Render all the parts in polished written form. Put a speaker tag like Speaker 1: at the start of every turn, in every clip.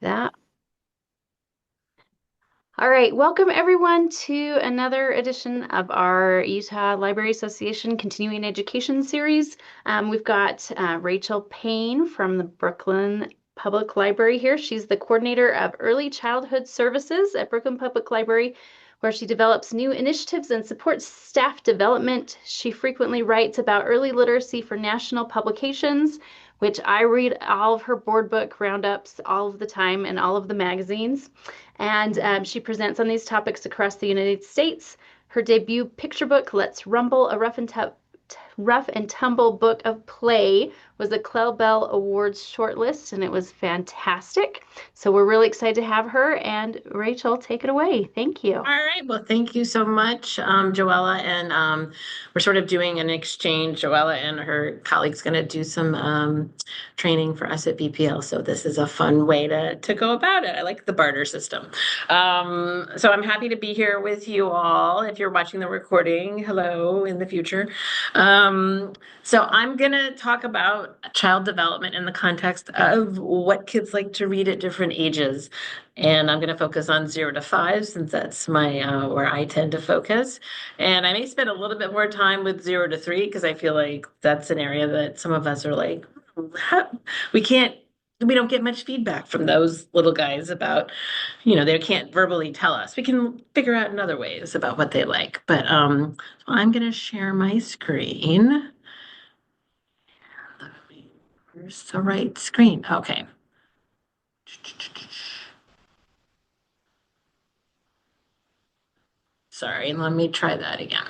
Speaker 1: That. All right, welcome everyone to another edition of our Utah Library Association Continuing Education Series. We've got Rachel Payne from the Brooklyn Public Library here. She's the coordinator of early childhood services at Brooklyn Public Library, where she develops new initiatives and supports staff development. She frequently writes about early literacy for national publications, which I read all of her board book roundups all of the time and all of the magazines. And she presents on these topics across the United States. Her debut picture book, Let's Rumble, a rough and tumble book of play, was a Clell Bell Awards shortlist, and it was fantastic. So we're really excited to have her. And Rachel, take it away. Thank you.
Speaker 2: All right. Well, thank you so much, Joella. And we're sort of doing an exchange. Joella and her colleagues going to do some training for us at BPL. So this is a fun way to go about it. I like the barter system. So I'm happy to be here with you all. If you're watching the recording, hello in the future. Um, so I'm going to talk about child development in the context of what kids like to read at different ages. And I'm going to focus on 0 to 5 since that's my where I tend to focus. And I may spend a little bit more time with 0 to 3 because I feel like that's an area that some of us are like, we can't, we don't get much feedback from those little guys about, they can't verbally tell us. We can figure out in other ways about what they like. But I'm going to share my screen. Where's the right screen? Okay. Sorry, let me try that again.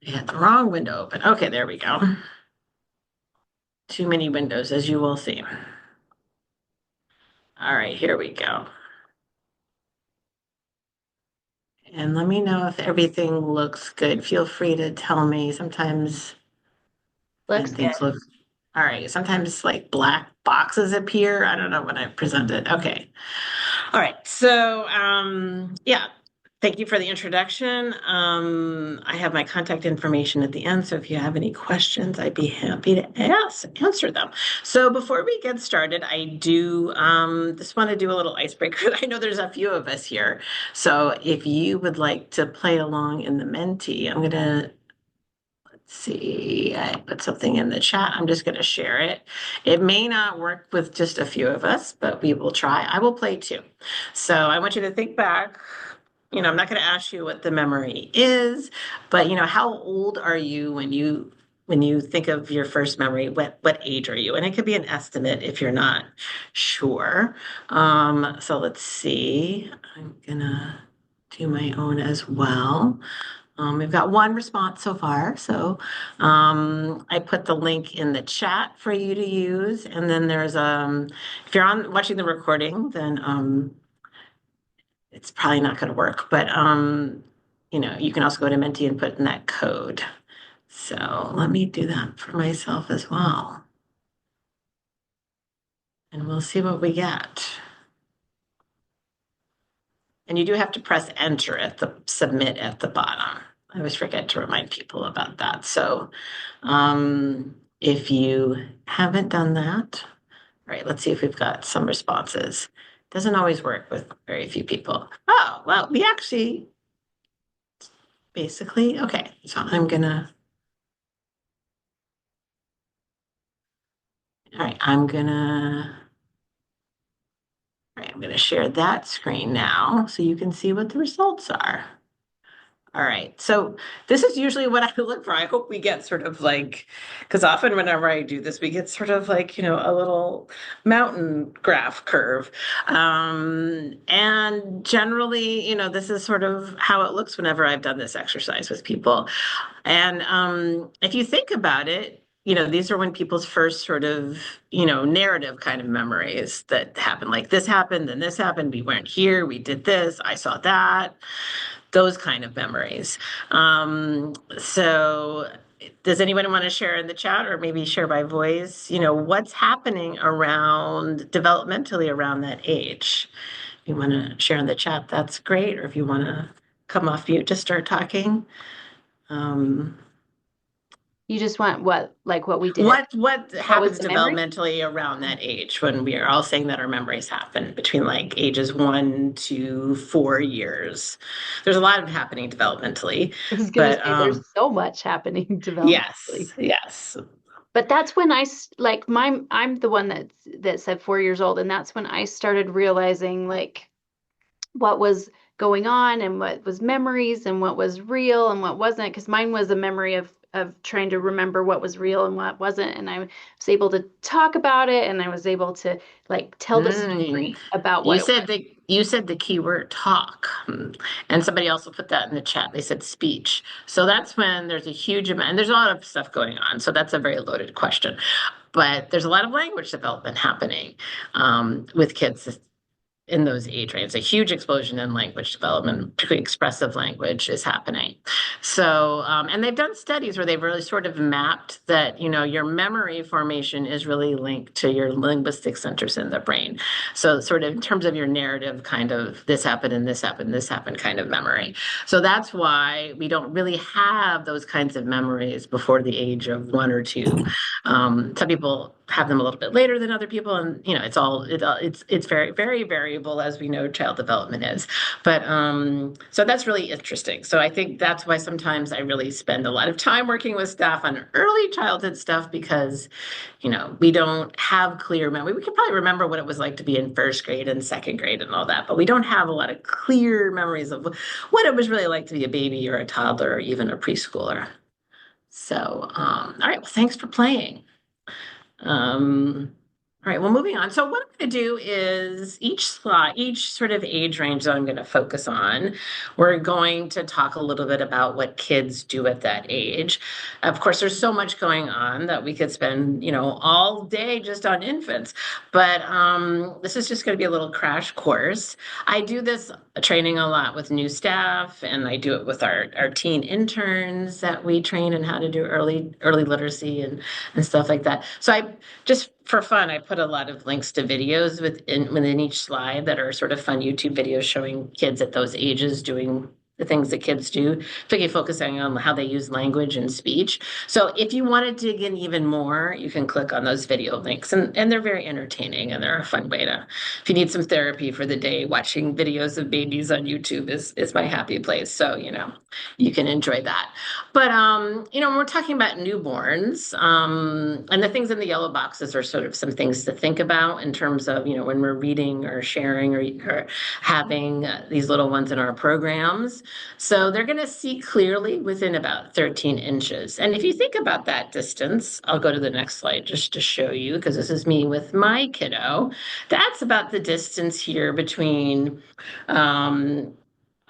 Speaker 2: I had the wrong window open. Okay, there we go. Too many windows, as you will see. All right, here we go. And let me know if everything looks good. Feel free to tell me. Sometimes
Speaker 1: Looks
Speaker 2: when
Speaker 1: good.
Speaker 2: things look all right. Sometimes like black boxes appear. I don't know when I present it. Okay. All right. So, yeah, thank you for the introduction. I have my contact information at the end. So if you have any questions, I'd be happy to answer them. So before we get started, I do just want to do a little icebreaker. I know there's a few of us here. So if you would like to play along in the Menti, I'm going to see, I put something in the chat. I'm just going to share it. It may not work with just a few of us, but we will try. I will play too. So I want you to think back. I'm not going to ask you what the memory is, but how old are you when you think of your first memory? What age are you? And it could be an estimate if you're not sure. So let's see. I'm gonna do my own as well. We've got one response so far. So I put the link in the chat for you to use. And then there's if you're on watching the recording, then it's probably not going to work. But you can also go to Menti and put in that code. So let me do that for myself as well. And we'll see what we get. And you do have to press enter at the submit at the bottom. I always forget to remind people about that. So if you haven't done that, all right, let's see if we've got some responses. Doesn't always work with very few people. Oh, well, we actually basically, okay, so all right, I'm gonna share that screen now so you can see what the results are. All right. So this is usually what I look for. I hope we get sort of like, because often whenever I do this, we get sort of like, a little mountain graph curve. And generally, this is sort of how it looks whenever I've done this exercise with people. And if you think about it, these are when people's first sort of, narrative kind of memories that happen. Like this happened, then this happened. We weren't here. We did this. I saw that, those kind of memories. So does anyone want to share in the chat or maybe share by voice, what's happening around developmentally around that age? If you want to share in the chat, that's great. Or if you want to come off mute to start talking. Um,
Speaker 1: You just want what, like what we did.
Speaker 2: What
Speaker 1: What was
Speaker 2: happens
Speaker 1: the memory?
Speaker 2: developmentally around that age when we are all saying that our memories happen between like ages 1 to 4 years? There's a lot of happening developmentally,
Speaker 1: I was gonna
Speaker 2: but
Speaker 1: say there's so much happening developmentally.
Speaker 2: yes, yes.
Speaker 1: But that's when like I'm the one that said 4 years old, and that's when I started realizing like what was going on and what was memories and what was real and what wasn't. Because mine was a memory of trying to remember what was real and what wasn't, and I was able to talk about it, and I was able to like tell the
Speaker 2: Mm.
Speaker 1: story about what it was.
Speaker 2: You said the key word talk. And somebody also put that in the chat. They said speech. So that's when there's a huge amount, and there's a lot of stuff going on. So that's a very loaded question. But there's a lot of language development happening with kids in those age ranges. A huge explosion in language development, particularly expressive language, is happening. So, and they've done studies where they've really sort of mapped that, your memory formation is really linked to your linguistic centers in the brain. So, sort of in terms of your narrative, kind of this happened and this happened, this happened kind of memory. So that's why we don't really have those kinds of memories before the age of 1 or 2. Some people have them a little bit later than other people, and it's very very variable, as we know child development is. But so that's really interesting. So I think that's why sometimes I really spend a lot of time working with staff on early childhood stuff, because we don't have clear memory. We can probably remember what it was like to be in first grade and second grade and all that, but we don't have a lot of clear memories of what it was really like to be a baby or a toddler or even a preschooler. So, all right, well, thanks for playing. All right, well, moving on. So what I'm going to do is each sort of age range that I'm going to focus on, we're going to talk a little bit about what kids do at that age. Of course, there's so much going on that we could spend, all day just on infants, but this is just going to be a little crash course. I do this training a lot with new staff, and I do it with our teen interns that we train in how to do early literacy and stuff like that. So I just for fun, I put a lot of links to videos within each slide that are sort of fun YouTube videos showing kids at those ages doing the things that kids do, particularly focusing on how they use language and speech. So if you want to dig in even more, you can click on those video links, and they're very entertaining, and they're a fun way to, if you need some therapy for the day, watching videos of babies on YouTube is my happy place. So, you can enjoy that. But when we're talking about newborns, and the things in the yellow boxes are sort of some things to think about in terms of, when we're reading or sharing or having these little ones in our programs. So they're going to see clearly within about 13 inches. And if you think about that distance, I'll go to the next slide just to show you, because this is me with my kiddo. That's about the distance here between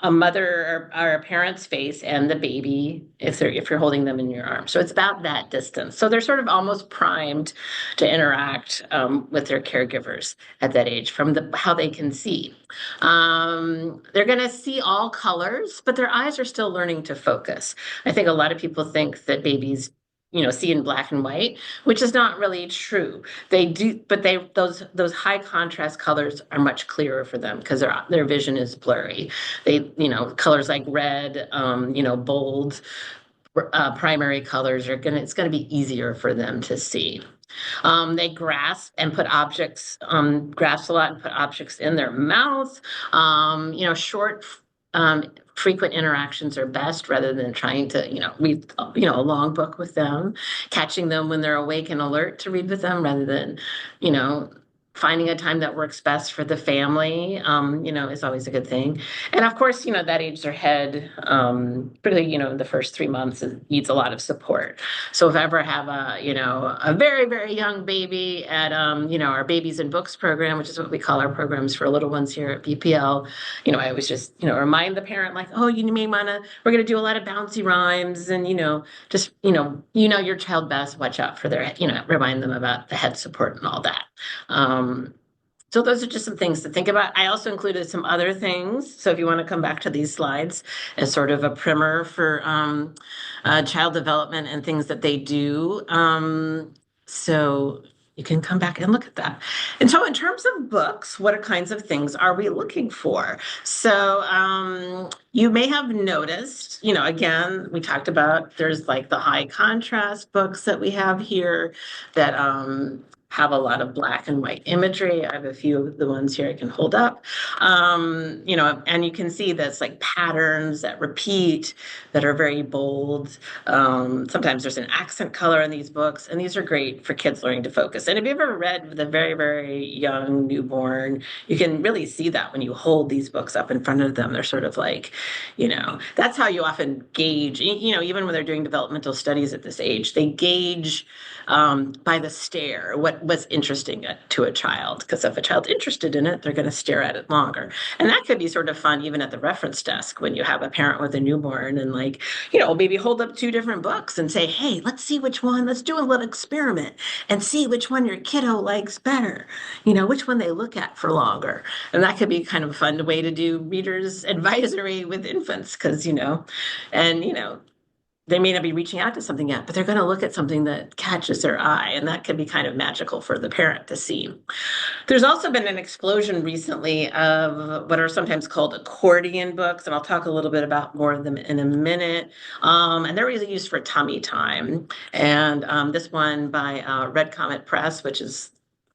Speaker 2: a mother or a parent's face and the baby if you're holding them in your arms. So it's about that distance. So they're sort of almost primed to interact with their caregivers at that age from how they can see. They're going to see all colors, but their eyes are still learning to focus. I think a lot of people think that babies see in black and white, which is not really true. They do, but those high contrast colors are much clearer for them because their vision is blurry. Colors like red, bold, primary colors it's going to be easier for them to see. They grasp a lot and put objects in their mouth. Short, frequent interactions are best rather than trying to, read, a long book with them, catching them when they're awake and alert to read with them rather than, you know, finding a time that works best for the family, is always a good thing. And of course, that age their head, particularly, the first 3 months needs a lot of support. So if I ever have a very, very young baby at, our Babies and Books program, which is what we call our programs for little ones here at BPL, I always just, remind the parent like, oh, we're going to do a lot of bouncy rhymes and, just, your child best, watch out for their, remind them about the head support and all that. So those are just some things to think about. I also included some other things. So if you want to come back to these slides as sort of a primer for child development and things that they do. So you can come back and look at that. And so, in terms of books, what kinds of things are we looking for? So, you may have noticed, again, we talked about there's like the high contrast books that we have here that have a lot of black and white imagery. I have a few of the ones here I can hold up. And you can see that's like patterns that repeat that are very bold. Sometimes there's an accent color in these books, and these are great for kids learning to focus. And if you ever read with a very, very young newborn, you can really see that when you hold these books up in front of them. They're sort of like, that's how you often gauge, even when they're doing developmental studies at this age, they gauge by the stare what's interesting to a child. Because if a child's interested in it, they're going to stare at it longer. And that could be sort of fun even at the reference desk when you have a parent with a newborn and like, maybe hold up two different books and say, hey, let's see which one, let's do a little experiment and see which one your kiddo likes better, which one they look at for longer. And that could be kind of a fun way to do readers advisory with infants because, and, they may not be reaching out to something yet, but they're going to look at something that catches their eye. And that can be kind of magical for the parent to see. There's also been an explosion recently of what are sometimes called accordion books, and I'll talk a little bit about more of them in a minute. And they're really used for tummy time. And this one by Red Comet Press, which is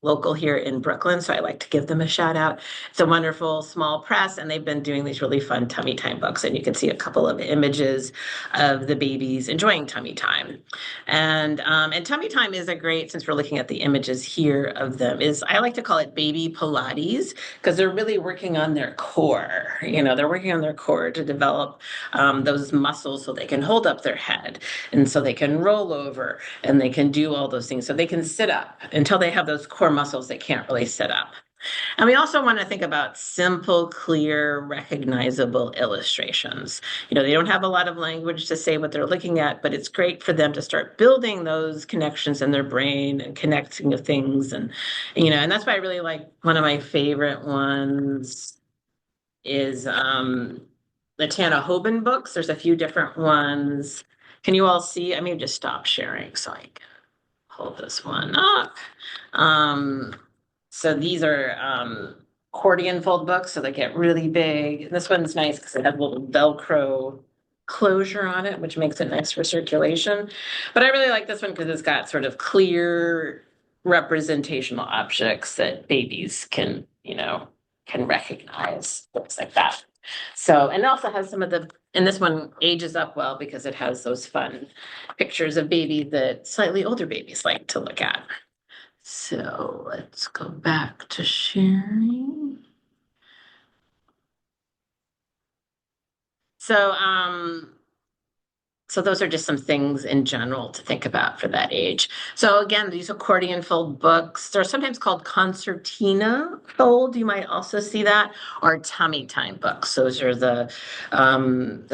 Speaker 2: local here in Brooklyn, so I like to give them a shout out. It's a wonderful small press, and they've been doing these really fun tummy time books, and you can see a couple of images of the babies enjoying tummy time. And tummy time is a great, since we're looking at the images here of them, is I like to call it baby Pilates because they're really working on their core. They're working on their core to develop those muscles so they can hold up their head and so they can roll over and they can do all those things. So they can sit up until they have those core muscles, they can't really sit up. And we also want to think about simple, clear, recognizable illustrations. They don't have a lot of language to say what they're looking at, but it's great for them to start building those connections in their brain and connecting to things. And that's why I really like one of my favorite ones is the Tana Hoban books. There's a few different ones. Can you all see? I may just stop sharing so I can hold this one up. So these are accordion fold books, so they get really big. And this one's nice because it has a little Velcro closure on it, which makes it nice for circulation. But I really like this one because it's got sort of clear representational objects that babies can recognize, things like that. So, and it also has and this one ages up well because it has those fun pictures of baby that slightly older babies like to look at. So let's go back to sharing. So, so those are just some things in general to think about for that age. So again, these accordion fold books, they're sometimes called concertina fold. You might also see that, or tummy time books. Those are the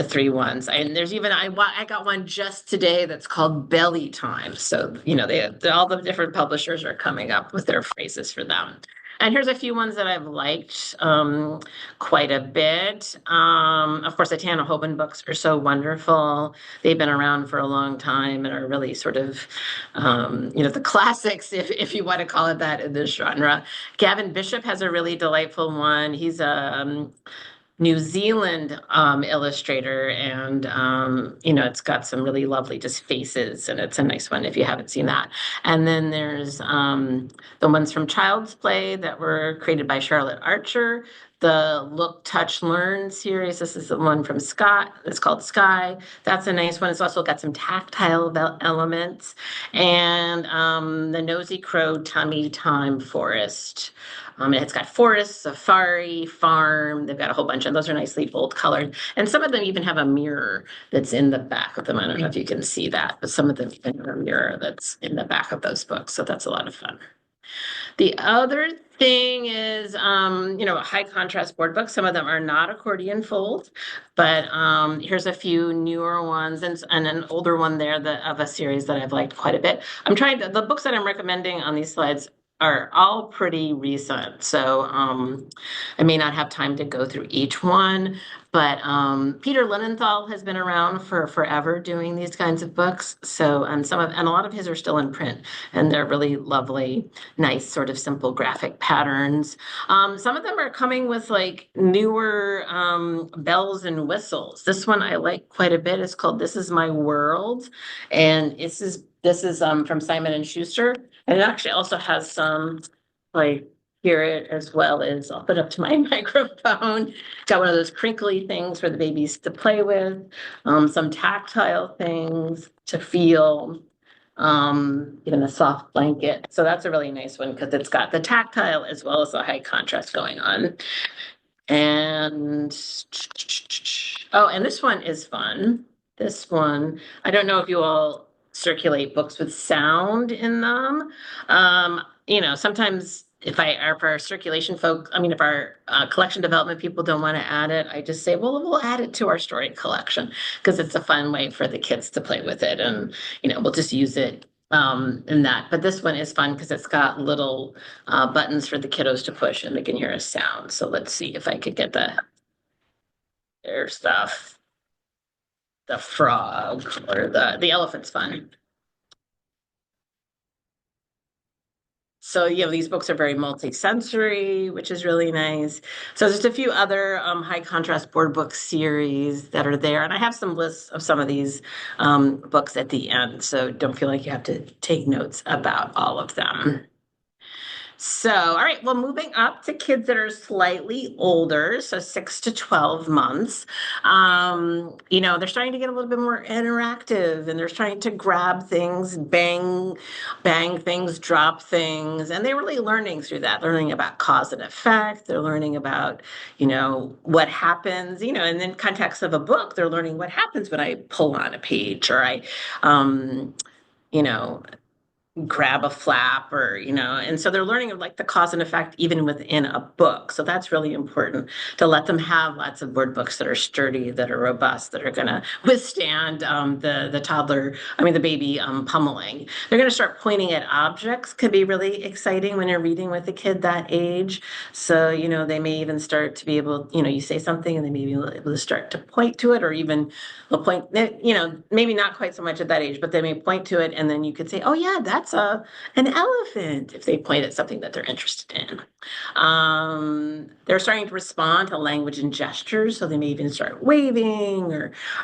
Speaker 2: three ones. And there's even I got one just today that's called belly time. So all the different publishers are coming up with their phrases for them. And here's a few ones that I've liked quite a bit. Of course, the Tana Hoban books are so wonderful. They've been around for a long time and are really sort of, the classics, if you want to call it that in this genre. Gavin Bishop has a really delightful one. He's a New Zealand illustrator, and it's got some really lovely just faces, and it's a nice one if you haven't seen that. And then there's the ones from Child's Play that were created by Charlotte Archer. The Look, Touch, Learn series. This is the one from Scott. It's called Sky. That's a nice one. It's also got some tactile elements. And the Nosy Crow Tummy Time Forest. It's got forest, safari, farm. They've got a whole bunch, and those are nicely bold colored. And some of them even have a mirror that's in the back of them. I don't know if you can see that, but some of them even have a mirror that's in the back of those books. So that's a lot of fun. The other thing is, high contrast board books. Some of them are not accordion fold, but here's a few newer ones and an older one there of a series that I've liked quite a bit. The books that I'm recommending on these slides are all pretty recent. So I may not have time to go through each one, but Peter Linenthal has been around for forever doing these kinds of books. So and a lot of his are still in print, and they're really lovely, nice, sort of simple graphic patterns. Some of them are coming with like newer bells and whistles. This one I like quite a bit. It's called This Is My World, and this is from Simon and Schuster. And it actually also has some like hear it as well as I'll put up to my microphone. Got one of those crinkly things for the babies to play with, some tactile things to feel, even a soft blanket. So that's a really nice one because it's got the tactile as well as the high contrast going on. And oh, and this one is fun. This one, I don't know if you all circulate books with sound in them. Sometimes if our circulation folk, I mean, if our collection development people don't want to add it, I just say, well, we'll add it to our story collection because it's a fun way for the kids to play with it, and we'll just use it in that. But this one is fun because it's got little buttons for the kiddos to push and they can hear a sound. So let's see if I could get there's the frog or the elephant's fun. So, these books are very multi-sensory, which is really nice. So there's a few other high contrast board book series that are there. And I have some lists of some of these books at the end. So don't feel like you have to take notes about all of them. So, all right, well, moving up to kids that are slightly older, so 6 to 12 months, they're starting to get a little bit more interactive and they're trying to grab things, bang things, drop things, and they're really learning through that, learning about cause and effect. They're learning about, what happens, and in context of a book, they're learning what happens when I pull on a page or you know, grab a flap or and so they're learning of like the cause and effect even within a book. So that's really important to let them have lots of word books that are sturdy, that are robust, that are going to withstand the toddler, I mean the baby pummeling. They're going to start pointing at objects. Could be really exciting when you're reading with a kid that age. So they may even start to be able, you say something and they may be able to start to point to it, or even they'll point, maybe not quite so much at that age, but they may point to it and then you could say, oh yeah, that's an elephant, if they point at something that they're interested in. They're starting to respond to language and gestures, so they may even start waving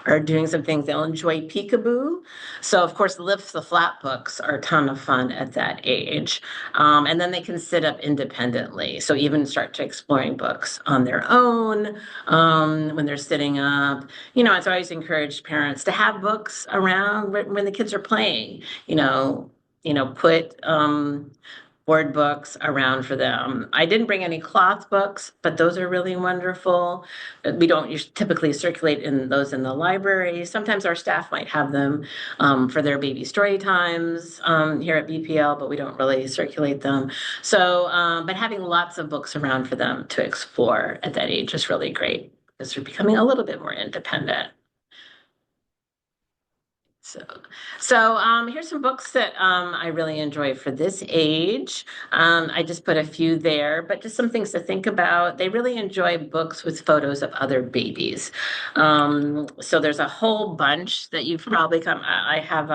Speaker 2: or doing some things. They'll enjoy peekaboo. So of course, Lift the Flap books are a ton of fun at that age. And then they can sit up independently. So even start to exploring books on their own when they're sitting up. It's always encouraged parents to have books around when the kids are playing. Put board books around for them. I didn't bring any cloth books, but those are really wonderful. We don't typically circulate in those in the library. Sometimes our staff might have them for their baby story times here at BPL, but we don't really circulate them. So, but having lots of books around for them to explore at that age is really great because they're becoming a little bit more independent. So, so here's some books that I really enjoy for this age. I just put a few there, but just some things to think about. They really enjoy books with photos of other babies. So there's a whole bunch that you've probably come. I have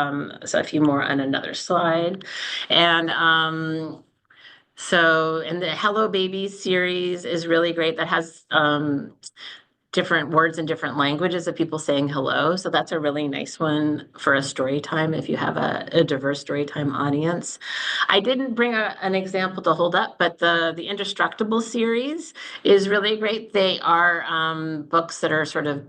Speaker 2: so a few more on another slide, and and the Hello Baby series is really great. That has different words in different languages of people saying hello. So that's a really nice one for a story time if you have a diverse story time audience. I didn't bring an example to hold up, but the Indestructible series is really great. They are books that are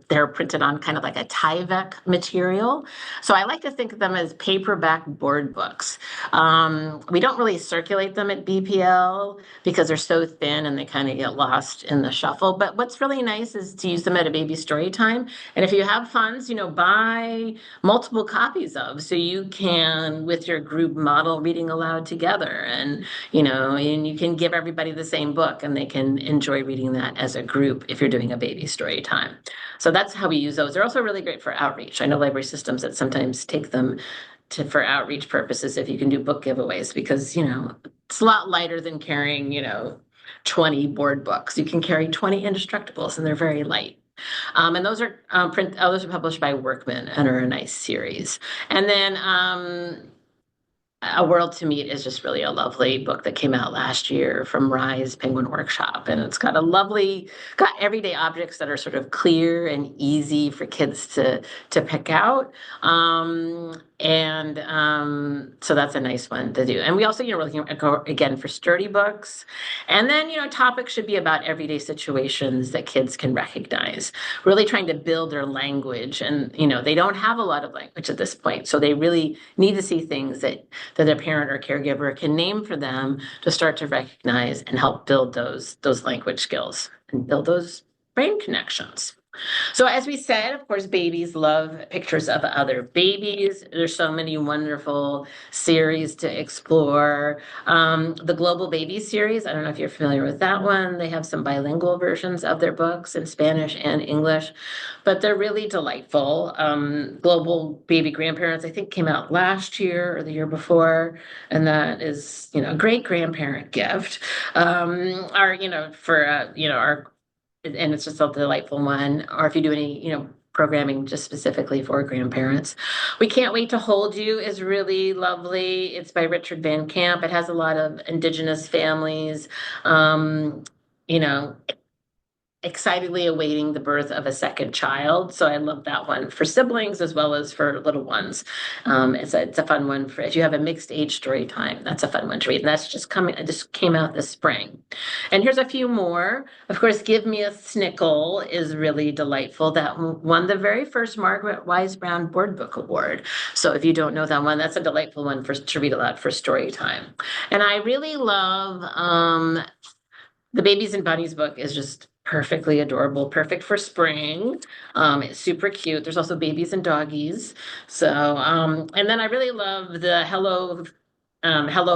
Speaker 2: they're printed on kind of like a Tyvek material. So I like to think of them as paperback board books. We don't really circulate them at BPL because they're so thin and they kind of get lost in the shuffle. But what's really nice is to use them at a baby story time. And if you have funds, buy multiple copies of, so you can, with your group, model reading aloud together. And, and you can give everybody the same book and they can enjoy reading that as a group if you're doing a baby story time. So that's how we use those. They're also really great for outreach. I know library systems that sometimes take them for outreach purposes if you can do book giveaways because, It's a lot lighter than carrying, 20 board books. You can carry 20 Indestructibles, and they're very light. And those are published by Workman and are a nice series. And then A World to Meet is just really a lovely book that came out last year from Rise Penguin Workshop. And it's got everyday objects that are sort of clear and easy for kids to pick out. So that's a nice one to do. And we also, we're looking again for sturdy books. And then, topics should be about everyday situations that kids can recognize, really trying to build their language. And, they don't have a lot of language at this point. So they really need to see things that their parent or caregiver can name for them to start to recognize and help build those language skills and build those brain connections. So as we said, of course, babies love pictures of other babies. There's so many wonderful series to explore. The Global Baby series, I don't know if you're familiar with that one. They have some bilingual versions of their books in Spanish and English, but they're really delightful. Global Baby Grandparents, I think, came out last year or the year before, and that is, a great grandparent gift. Our and it's just a delightful one. Or if you do any, programming just specifically for grandparents. We Can't Wait to Hold You is really lovely. It's by Richard Van Camp. It has a lot of indigenous families, um, you know, excitedly awaiting the birth of a second child. So I love that one for siblings as well as for little ones. It's a fun one for if you have a mixed age story time. That's a fun one to read. And it just came out this spring. And here's a few more. Of course, Give Me a Snickle is really delightful. That won the very first Margaret Wise Brown Board Book Award. So if you don't know that one, that's a delightful one to read aloud for story time. And I really love the Babies and Bunnies book is just perfectly adorable, perfect for spring. It's super cute. There's also babies and doggies. And then I really love the Hello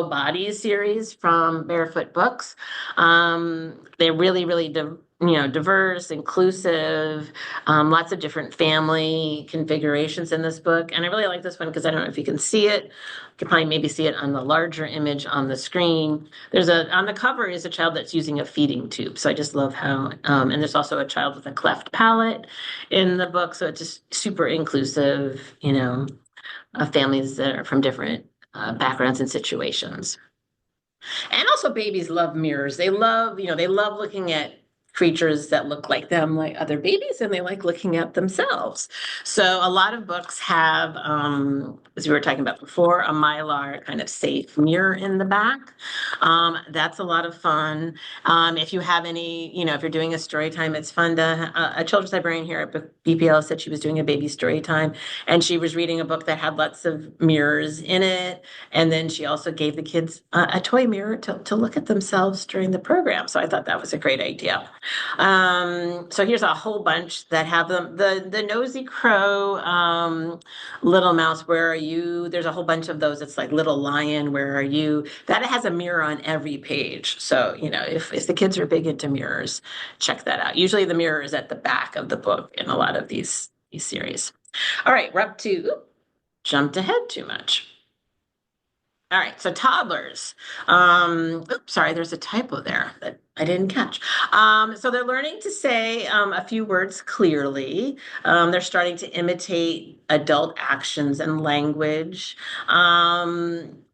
Speaker 2: Bodies series from Barefoot Books. They're really, really, diverse, inclusive, lots of different family configurations in this book. And I really like this one because I don't know if you can see it. You can probably maybe see it on the larger image on the screen. On the cover is a child that's using a feeding tube. So I just love and there's also a child with a cleft palate in the book. So it's just super inclusive, of families that are from different backgrounds and situations. And also babies love mirrors. They love looking at creatures that look like them, like other babies, and they like looking at themselves. So a lot of books have, as we were talking about before, a Mylar kind of safe mirror in the back. That's a lot of fun. If you have if you're doing a story time, it's fun to, a children's librarian here at BPL said she was doing a baby story time, and she was reading a book that had lots of mirrors in it. And then she also gave the kids a toy mirror to look at themselves during the program. So I thought that was a great idea. So here's a whole bunch that have them. The Nosy Crow, Little Mouse, Where Are You? There's a whole bunch of those. It's like Little Lion, Where Are You? That has a mirror on every page. So, if the kids are big into mirrors, check that out. Usually the mirror is at the back of the book in a lot of these series. All right, we're up to, jumped ahead too much. All right, so toddlers. Oops, sorry, there's a typo there that I didn't catch. So they're learning to say a few words clearly. They're starting to imitate adult actions and language.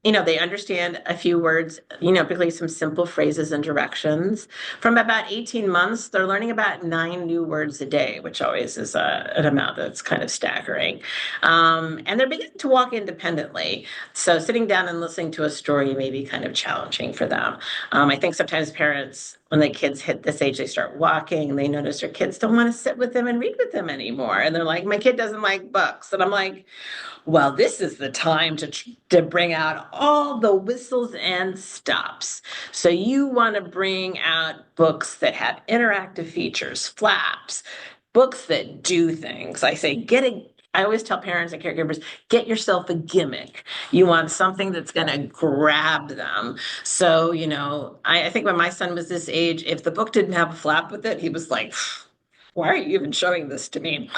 Speaker 2: They understand a few words, particularly some simple phrases and directions. From about 18 months, they're learning about 9 new words a day, which always is an amount that's kind of staggering. And they're beginning to walk independently. So sitting down and listening to a story may be kind of challenging for them. I think sometimes parents, when the kids hit this age, they start walking, they notice their kids don't want to sit with them and read with them anymore. And they're like, my kid doesn't like books. And I'm like, well, this is the time to bring out all the whistles and stops. So you want to bring out books that have interactive features, flaps, books that do things. I always tell parents and caregivers, get yourself a gimmick. You want something that's going to grab them. So, I think when my son was this age, if the book didn't have a flap with it, he was like, why are you even showing this to me?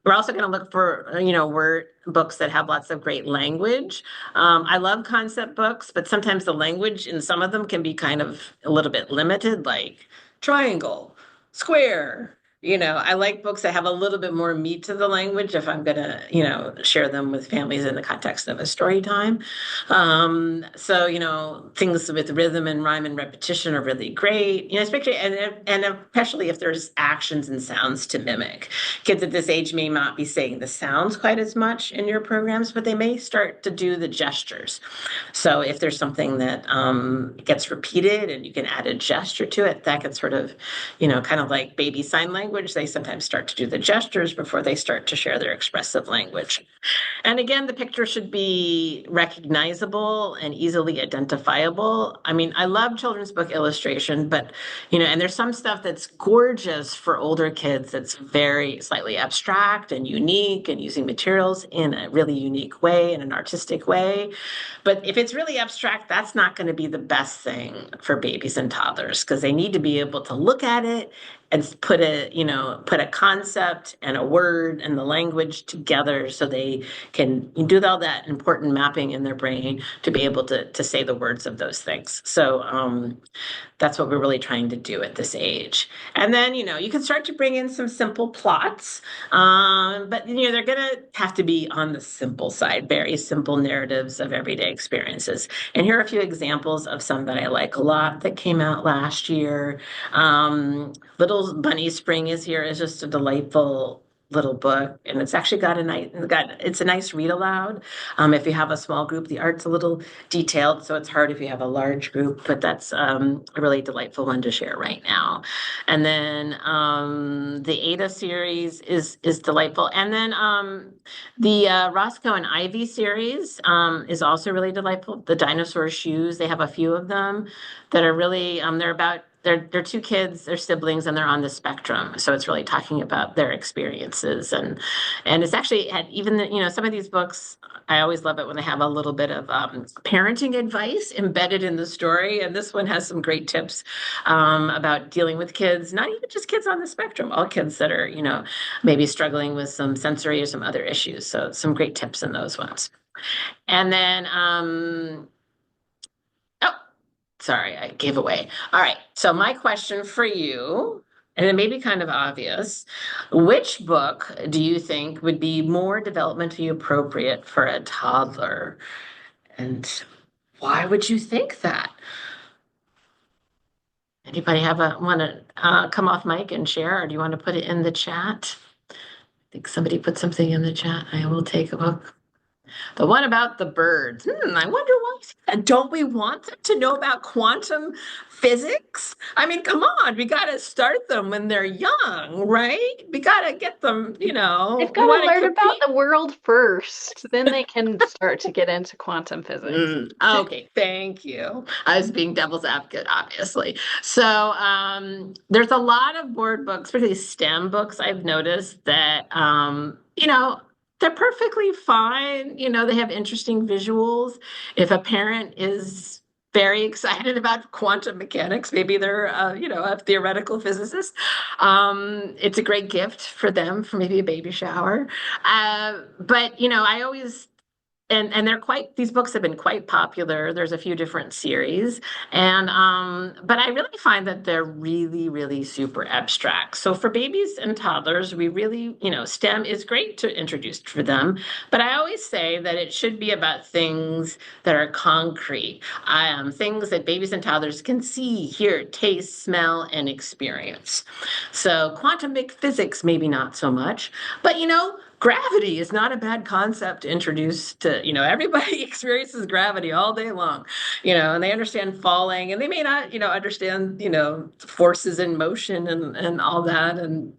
Speaker 2: We're also going to look for, word books that have lots of great language. I love concept books, but sometimes the language in some of them can be kind of a little bit limited, like triangle, square. I like books that have a little bit more meat to the language if I'm going to, share them with families in the context of a story time. So, things with rhythm and rhyme and repetition are really great, especially and especially if there's actions and sounds to mimic. Kids at this age may not be saying the sounds quite as much in your programs, but they may start to do the gestures. So if there's something that gets repeated and you can add a gesture to it, that can sort of, kind of like baby sign language. They sometimes start to do the gestures before they start to share their expressive language. And again, the picture should be recognizable and easily identifiable. I mean, I love children's book illustration, but, and there's some stuff that's gorgeous for older kids that's very slightly abstract and unique and using materials in a really unique way, in an artistic way. But if it's really abstract, that's not going to be the best thing for babies and toddlers because they need to be able to look at it and put a concept and a word and the language together so they can do all that important mapping in their brain to be able to say the words of those things. So that's what we're really trying to do at this age. And then, you can start to bring in some simple plots, but, they're going to have to be on the simple side, very simple narratives of everyday experiences. And here are a few examples of some that I like a lot that came out last year. Little Bunny Spring is here is just a delightful little book, and it's actually it's a nice read aloud. If you have a small group, the art's a little detailed, so it's hard if you have a large group, but that's a really delightful one to share right now. And then the Ada series is delightful, and then the Roscoe and Ivy series is also really delightful. The dinosaur shoes, they have a few of them that are really they're two kids, they're siblings, and they're on the spectrum. So it's really talking about their experiences, and it's actually even some of these books. I always love it when they have a little bit of parenting advice embedded in the story. And this one has some great tips about dealing with kids, not even just kids on the spectrum, all kids that are maybe struggling with some sensory or some other issues. So some great tips in those ones. And then oh, sorry, I gave away. All right. So my question for you, and it may be kind of obvious, which book do you think would be more developmentally appropriate for a toddler? And why would you think that? Anybody want to come off mic and share, or do you want to put it in the chat? I think somebody put something in the chat. I will take a look. The one about the birds. I wonder why. Don't we want them to know about quantum physics? I mean, come on, we got to start them when they're young, right? We got to get them,
Speaker 1: They've
Speaker 2: we
Speaker 1: got to
Speaker 2: want to
Speaker 1: learn about
Speaker 2: compete.
Speaker 1: the world first, then they can start to get into quantum physics.
Speaker 2: Okay, thank you. I was being devil's advocate, obviously. So there's a lot of board books, particularly STEM books, I've noticed that they're perfectly fine. They have interesting visuals. If a parent is very excited about quantum mechanics, maybe they're a theoretical physicist. It's a great gift for them for maybe a baby shower. But I always and these books have been quite popular. There's a few different series, and but I really find that they're really, really super abstract. So for babies and toddlers, we really, STEM is great to introduce for them, but I always say that it should be about things that are concrete, things that babies and toddlers can see, hear, taste, smell, and experience. So quantum physics, maybe not so much, but gravity is not a bad concept to introduce to, everybody experiences gravity all day long, and they understand falling and they may not, understand, forces in motion and all that. And,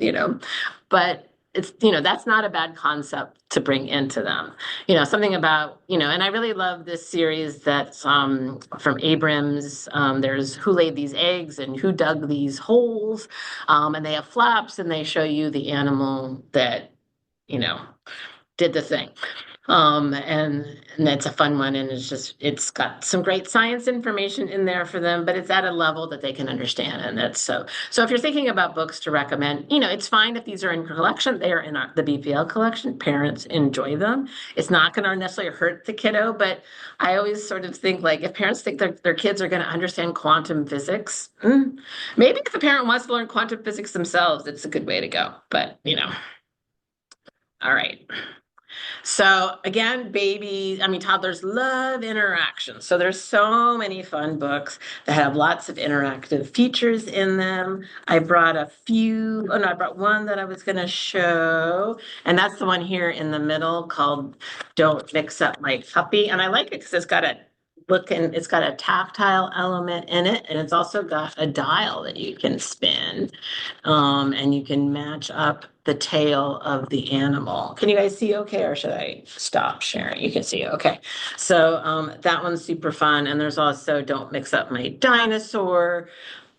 Speaker 2: but it's, that's not a bad concept to bring into them, something about, and I really love this series that's from Abrams. There's Who Laid These Eggs and Who Dug These Holes. And they have flaps and they show you the animal that you know, did the thing. And it's a fun one, and it's got some great science information in there for them, but it's at a level that they can understand. And that's so if you're thinking about books to recommend, it's fine if these are in collection. They are in the BPL collection. Parents enjoy them. It's not going to necessarily hurt the kiddo, but I always sort of think like if parents think their kids are going to understand quantum physics, maybe if a parent wants to learn quantum physics themselves, it's a good way to go. But all right. So again, toddlers love interaction. So there's so many fun books that have lots of interactive features in them. I brought a few, oh no, I brought one that I was going to show, and that's the one here in the middle called Don't Mix Up My Puppy. And I like it because it's got a tactile element in it, and it's also got a dial that you can spin, and you can match up the tail of the animal. Can you guys see okay, or should I stop sharing? You can see okay. So that one's super fun. And there's also Don't Mix Up My Dinosaur.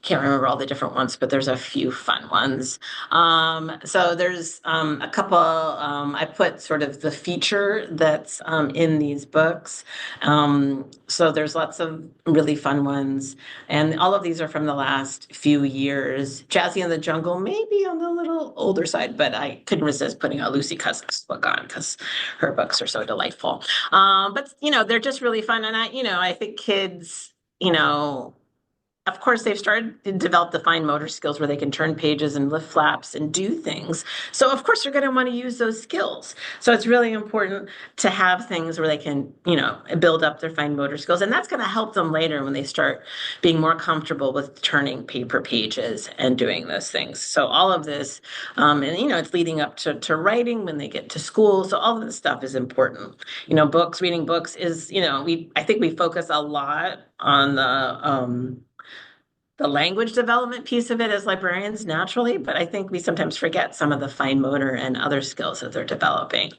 Speaker 2: Can't remember all the different ones, but there's a few fun ones. So there's a couple, I put sort of the feature that's in these books. So there's lots of really fun ones. And all of these are from the last few years. Jazzy in the Jungle may be on the little older side, but I couldn't resist putting a Lucy Cousins book on because her books are so delightful. But they're just really fun. And I think kids, you know, of course, they've started to develop the fine motor skills where they can turn pages and lift flaps and do things. So, of course, they're going to want to use those skills. So, it's really important to have things where they can, build up their fine motor skills. And that's going to help them later when they start being more comfortable with turning paper pages and doing those things. So, all of this, and, it's leading up to writing when they get to school. So, all of this stuff is important. Reading books is, I think we focus a lot on the language development piece of it as librarians naturally, but I think we sometimes forget some of the fine motor and other skills that they're developing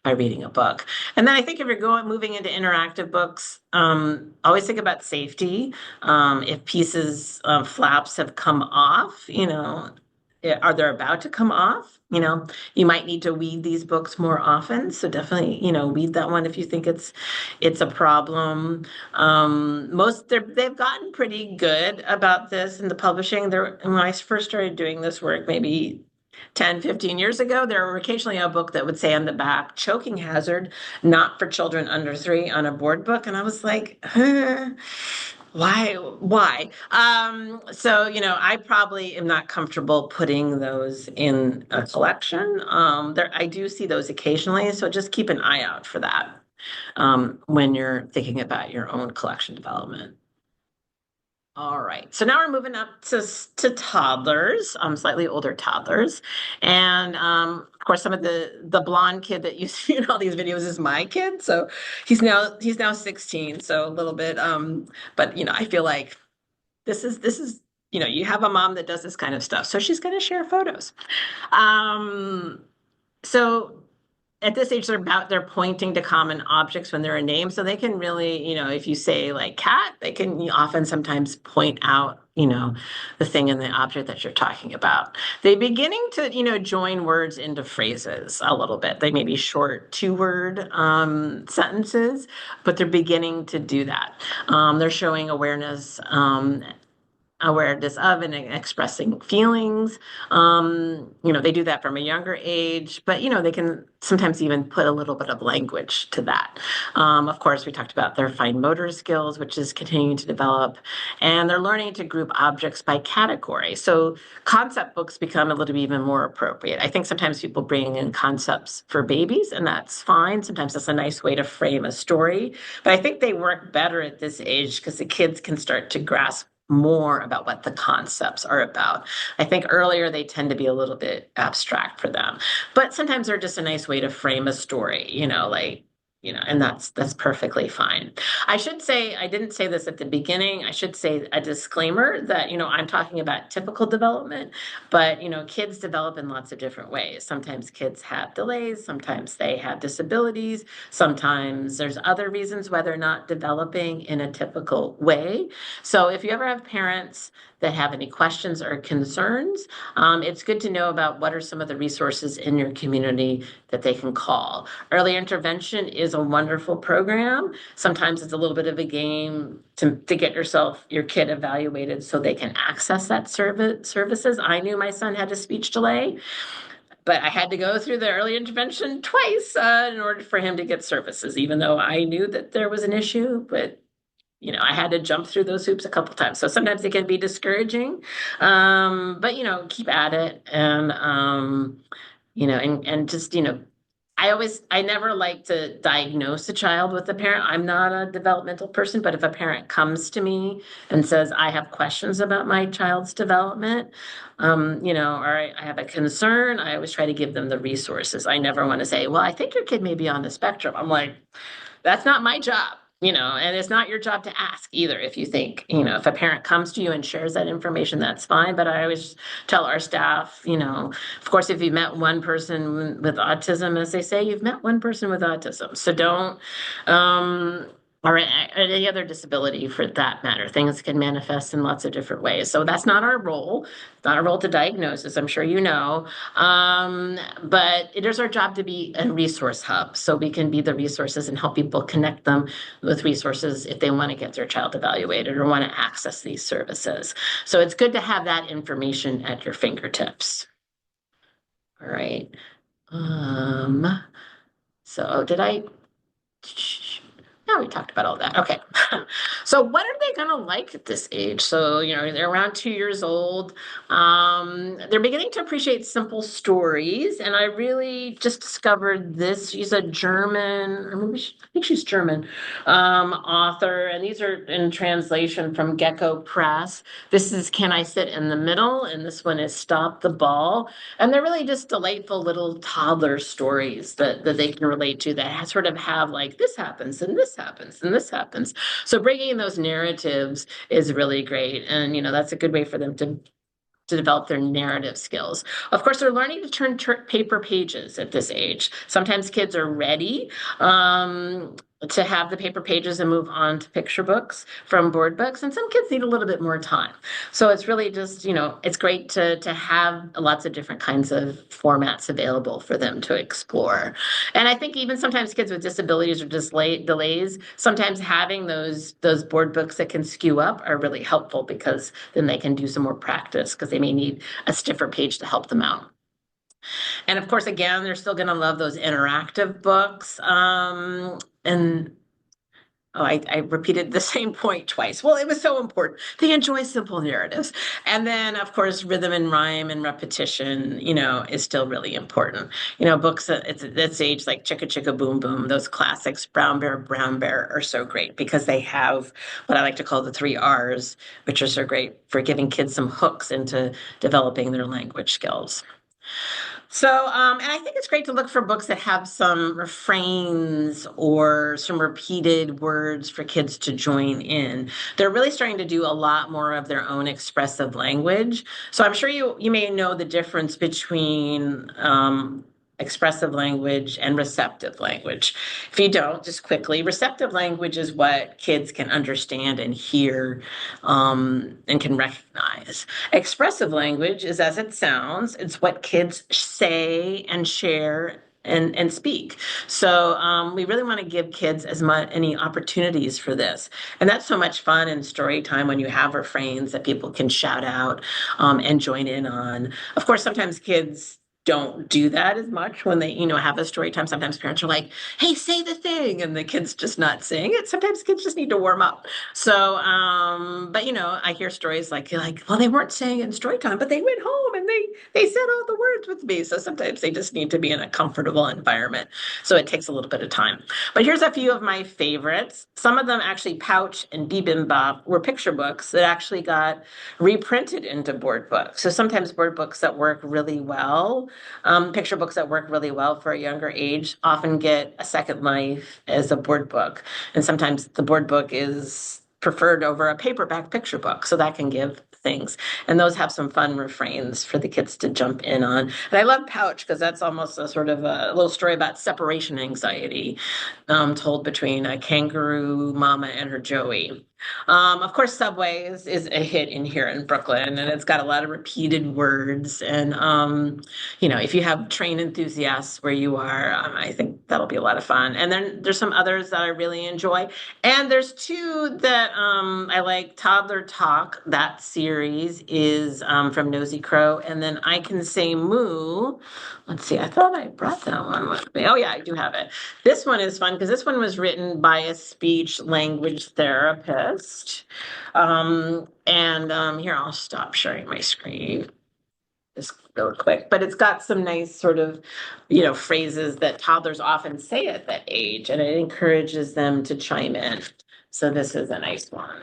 Speaker 2: by reading a book. And then I think if you're moving into interactive books, always think about safety. If pieces of flaps have come off, are they about to come off? You might need to weed these books more often. So definitely, weed that one if you think it's a problem. They've gotten pretty good about this in the publishing. When I first started doing this work, maybe 10, 15 years ago, there were occasionally a book that would say on the back, choking hazard, not for children under 3 on a board book. And I was like, why? So, I probably am not comfortable putting those in a collection. I do see those occasionally, so just keep an eye out for that when you're thinking about your own collection development. All right. So now we're moving up to toddlers, slightly older toddlers. And of course, some of the blonde kid that you see in all these videos is my kid. So he's now 16. So a little bit, but I feel like this is, you have a mom that does this kind of stuff. So she's going to share photos. Um, so at this age, they're pointing to common objects when they're a name. So they can really, if you say like cat, they can often sometimes point out, the thing in the object that you're talking about. They're beginning to, join words into phrases a little bit. They may be short 2-word sentences, but they're beginning to do that. They're showing awareness of and expressing feelings. They do that from a younger age, but they can sometimes even put a little bit of language to that. Of course, we talked about their fine motor skills, which is continuing to develop, and they're learning to group objects by category. So concept books become a little bit even more appropriate. I think sometimes people bring in concepts for babies, and that's fine. Sometimes that's a nice way to frame a story, but I think they work better at this age because the kids can start to grasp more about what the concepts are about. I think earlier they tend to be a little bit abstract for them, but sometimes they're just a nice way to frame a story, and that's perfectly fine. I should say, I didn't say this at the beginning. I should say a disclaimer that, I'm talking about typical development, but, kids develop in lots of different ways. Sometimes kids have delays, sometimes they have disabilities, sometimes there's other reasons why they're not developing in a typical way. So if you ever have parents that have any questions or concerns. It's good to know about what are some of the resources in your community that they can call. Early intervention is a wonderful program. Sometimes it's a little bit of a game to get your kid evaluated so they can access that services. I knew my son had a speech delay, but I had to go through the early intervention twice in order for him to get services, even though I knew that there was an issue. But I had to jump through those hoops a couple times. So sometimes it can be discouraging, but keep at it, and just I never like to diagnose a child with a parent. I'm not a developmental person, but if a parent comes to me and says, I have questions about my child's development, or I have a concern, I always try to give them the resources. I never want to say, well, I think your kid may be on the spectrum. I'm like, that's not my job, and it's not your job to ask either. If you think, if a parent comes to you and shares that information, that's fine. But I always tell our staff, of course, if you've met one person with autism, as they say, you've met one person with autism. So don't, or any other disability for that matter. Things can manifest in lots of different ways. So that's not our role. It's not our role to diagnose, as I'm sure you know. But it is our job to be a resource hub. So we can be the resources and help people connect them with resources if they want to get their child evaluated or want to access these services. So it's good to have that information at your fingertips. All right. So did I? No, we talked about all that. Okay. So what are they going to like at this age? So, they're around 2 years old. They're beginning to appreciate simple stories. And I really just discovered this. She's a German, or maybe I think she's German, author. And these are in translation from Gecko Press. This is Can I Sit in the Middle? And this one is Stop the Ball. And they're really just delightful little toddler stories that they can relate to that sort of have like this happens and this happens and this happens. So bringing those narratives is really great. And, that's a good way for them to develop their narrative skills. Of course, they're learning to turn paper pages at this age. Sometimes kids are ready to have the paper pages and move on to picture books from board books, and some kids need a little bit more time. So it's really just, it's great to have lots of different kinds of formats available for them to explore. And I think even sometimes kids with disabilities or delays, sometimes having those board books that can skew up are really helpful because then they can do some more practice because they may need a stiffer page to help them out. And of course, again, they're still going to love those interactive books. And I repeated the same point twice. Well, it was so important. They enjoy simple narratives. And then, of course, rhythm and rhyme and repetition, is still really important. Books at this age, like Chicka Chicka Boom Boom, those classics, Brown Bear are so great because they have what I like to call the 3 Rs, which are so great for giving kids some hooks into developing their language skills. So, and I think it's great to look for books that have some refrains or some repeated words for kids to join in. They're really starting to do a lot more of their own expressive language. So I'm sure you may know the difference between expressive language and receptive language. If you don't, just quickly, receptive language is what kids can understand and hear and can recognize. Expressive language is as it sounds, it's what kids say and share and speak. So we really want to give kids as much any opportunities for this. And that's so much fun in story time when you have refrains that people can shout out and join in on. Of course, sometimes kids don't do that as much when they, have a story time. Sometimes parents are like, hey, say the thing, and the kid's just not saying it. Sometimes kids just need to warm up. So, but I hear stories like, well, they weren't saying it in story time, but they went home and they said all the words with me. So sometimes they just need to be in a comfortable environment. So it takes a little bit of time. But here's a few of my favorites. Some of them actually, Pouch and Bibimbap, were picture books that actually got reprinted into board books. So sometimes board books that work really well, picture books that work really well for a younger age often get a second life as a board book. And sometimes the board book is preferred over a paperback picture book. So that can give things. And those have some fun refrains for the kids to jump in on. And I love Pouch because that's almost a sort of a little story about separation anxiety told between a kangaroo mama and her Joey. Of course, Subway is a hit in here in Brooklyn, and it's got a lot of repeated words. And if you have train enthusiasts where you are, I think that'll be a lot of fun. And then there's some others that I really enjoy. And there's two that I like. Toddler Talk, that series is from Nosy Crow, and then I Can Say Moo. Let's see, I thought I brought that one with me. Oh yeah, I do have it. This one is fun because this one was written by a speech language therapist. And here, I'll stop sharing my screen just real quick. But it's got some nice sort of, phrases that toddlers often say at that age, and it encourages them to chime in. So this is a nice one.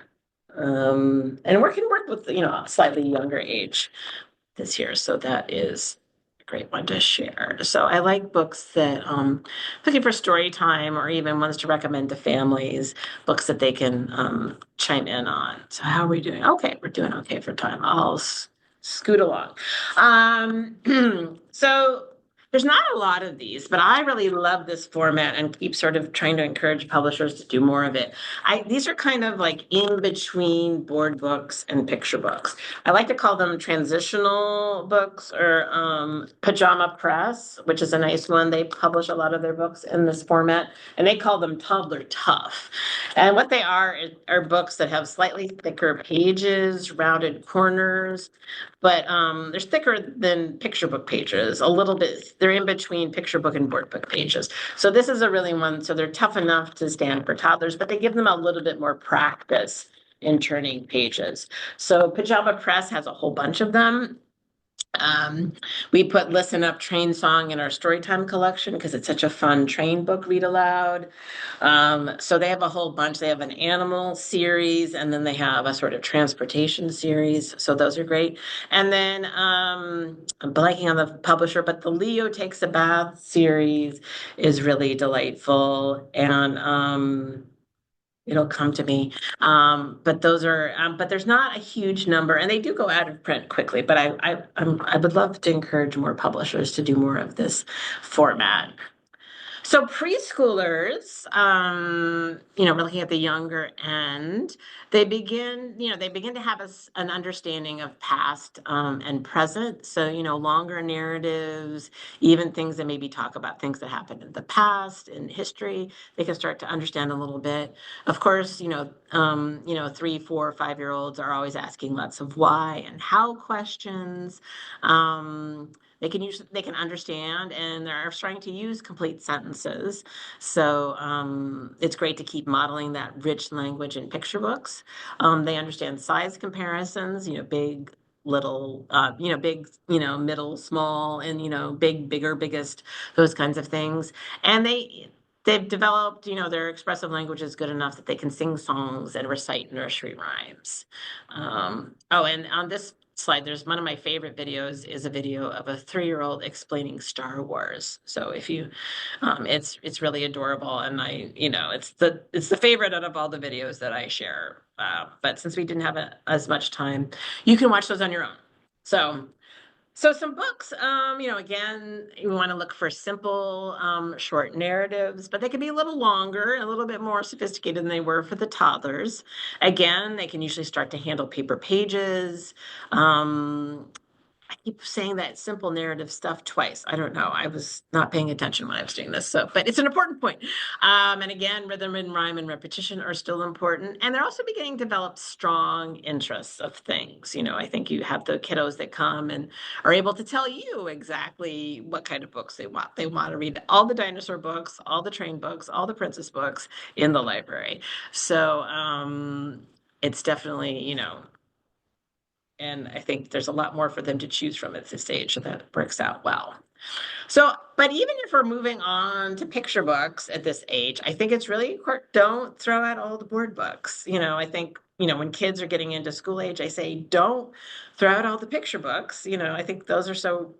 Speaker 2: And we can work with, a slightly younger age this year. So that is a great one to share. So I like books that looking for story time or even ones to recommend to families, books that they can chime in on. So how are we doing? Okay, we're doing okay for time. I'll scoot along. So there's not a lot of these, but I really love this format and keep sort of trying to encourage publishers to do more of it. These are kind of like in between board books and picture books. I like to call them transitional books or Pajama Press, which is a nice one. They publish a lot of their books in this format, and they call them Toddler Tough. And what they are books that have slightly thicker pages, rounded corners, but they're thicker than picture book pages, a little bit. They're in between picture book and board book pages. So this is a really one. So they're tough enough to stand for toddlers, but they give them a little bit more practice in turning pages. So Pajama Press has a whole bunch of them. Um, we put Listen Up Train Song in our Storytime collection because it's such a fun train book read aloud. So they have a whole bunch. They have an animal series and then they have a sort of transportation series. So those are great. And then I'm blanking on the publisher, but the Leo Takes a Bath series is really delightful. And it'll come to me. But there's not a huge number, and they do go out of print quickly. But I would love to encourage more publishers to do more of this format. So preschoolers, we're looking at the younger end. They begin to have an understanding of past and present. So, longer narratives, even things that maybe talk about things that happened in the past, in history, they can start to understand a little bit. Of course, 3, 4, 5 year olds are always asking lots of why and how questions. They can understand and they're starting to use complete sentences. So it's great to keep modeling that rich language in picture books. They understand size comparisons, big, little, big, middle, small, and big, bigger, biggest, those kinds of things. And they've developed, their expressive language is good enough that they can sing songs and recite nursery rhymes. And on this slide, there's one of my favorite videos is a video of a 3-year-old explaining Star Wars. So if you, it's really adorable, and it's the favorite out of all the videos that I share. But since we didn't have as much time, you can watch those on your own. So some books, again, you want to look for simple, short narratives, but they can be a little longer, a little bit more sophisticated than they were for the toddlers. Again, they can usually start to handle paper pages. I keep saying that simple narrative stuff twice. I don't know. I was not paying attention when I was doing this. But it's an important point. And again, rhythm and rhyme and repetition are still important. And they're also beginning to develop strong interests of things. I think you have the kiddos that come and are able to tell you exactly what kind of books they want. They want to read all the dinosaur books, all the train books, all the princess books in the library. So it's definitely, and I think there's a lot more for them to choose from at this age, so that works out well. So, but even if we're moving on to picture books at this age, I think it's really important. Don't throw out all the board books. I think, when kids are getting into school age, I say, don't throw out all the picture books. I think those